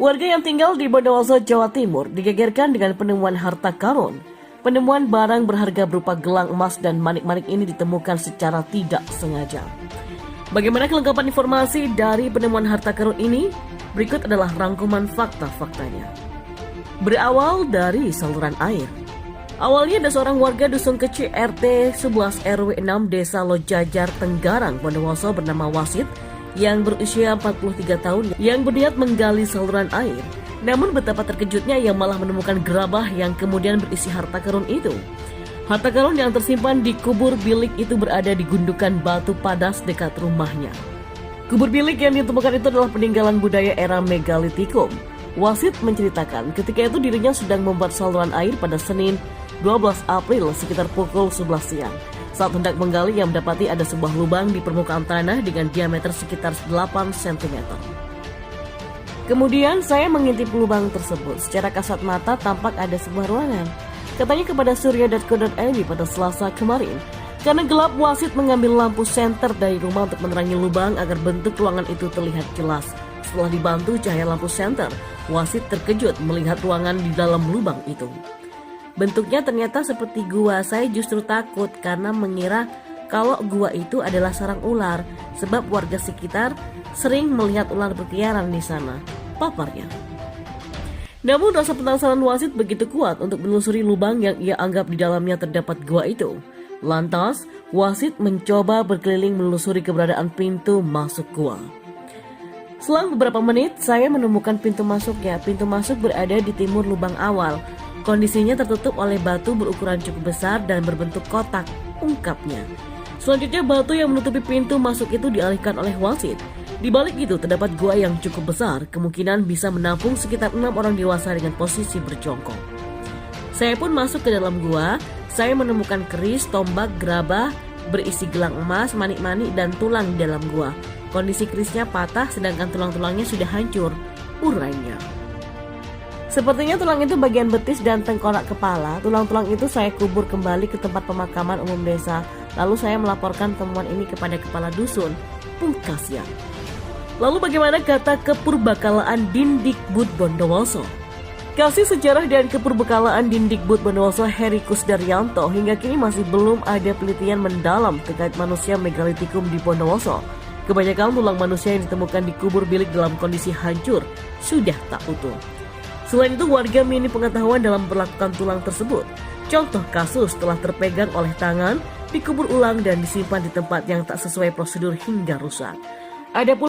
Warga yang tinggal di Bondowoso, Jawa Timur digegerkan dengan penemuan harta karun. Penemuan barang berharga berupa gelang emas dan manik-manik ini ditemukan secara tidak sengaja. Bagaimana kelengkapan informasi dari penemuan harta karun ini? Berikut adalah rangkuman fakta-faktanya. Berawal dari saluran air. Awalnya ada seorang warga Dusun Kecil RT 11 RW 6 Desa Lojajar Tenggarang, Bondowoso bernama Wasit yang berusia 43 tahun yang berniat menggali saluran air. Namun betapa terkejutnya ia malah menemukan gerabah yang kemudian berisi harta karun itu. Harta karun yang tersimpan di kubur bilik itu berada di gundukan batu padas dekat rumahnya. Kubur bilik yang ditemukan itu adalah peninggalan budaya era megalitikum. Wasit menceritakan ketika itu dirinya sedang membuat saluran air pada Senin 12 April sekitar pukul 11 siang. Saat hendak menggali, ia mendapati ada sebuah lubang di permukaan tanah dengan diameter sekitar 8 cm. Kemudian saya mengintip lubang tersebut. Secara kasat mata tampak ada sebuah ruangan. Katanya kepada surya.co.id pada Selasa kemarin. Karena gelap, Wasit mengambil lampu senter dari rumah untuk menerangi lubang agar bentuk ruangan itu terlihat jelas. Setelah dibantu cahaya lampu senter, Wasit terkejut melihat ruangan di dalam lubang itu. Bentuknya ternyata seperti gua. Saya justru takut karena mengira kalau gua itu adalah sarang ular, sebab warga sekitar sering melihat ular berkeliaran di sana, paparnya. Namun rasa penasaran Wasit begitu kuat untuk menelusuri lubang yang ia anggap di dalamnya terdapat gua itu. Lantas, Wasit mencoba berkeliling menelusuri keberadaan pintu masuk gua. Selang beberapa menit, saya menemukan pintu masuknya. Pintu masuk berada di timur lubang awal. Kondisinya tertutup oleh batu berukuran cukup besar dan berbentuk kotak, ungkapnya. Selanjutnya batu yang menutupi pintu masuk itu dialihkan oleh Wasit. Di balik itu terdapat gua yang cukup besar, kemungkinan bisa menampung sekitar 6 orang dewasa dengan posisi berjongkok. Saya pun masuk ke dalam gua. Saya menemukan keris, tombak, gerabah berisi gelang emas, manik-manik dan tulang di dalam gua. Kondisi kerisnya patah sedangkan tulang-tulangnya sudah hancur, urainya. Sepertinya tulang itu bagian betis dan tengkorak kepala. Tulang-tulang itu saya kubur kembali ke tempat pemakaman umum desa. Lalu saya melaporkan temuan ini kepada kepala dusun, pungkasnya. Lalu bagaimana kata Kepurbakalaan Dindikbud Bondowoso? Kasih Sejarah dan Kepurbakalaan Dindikbud Bondowoso Heri Kusdaryanto hingga kini masih belum ada penelitian mendalam terkait manusia megalitikum di Bondowoso. Kebanyakan tulang manusia yang ditemukan di kubur bilik dalam kondisi hancur, sudah tak utuh. Selain itu, warga minim pengetahuan dalam memperlakukan tulang tersebut. Contoh kasus telah terpegang oleh tangan, dikubur ulang dan disimpan di tempat yang tak sesuai prosedur hingga rusak. Adapun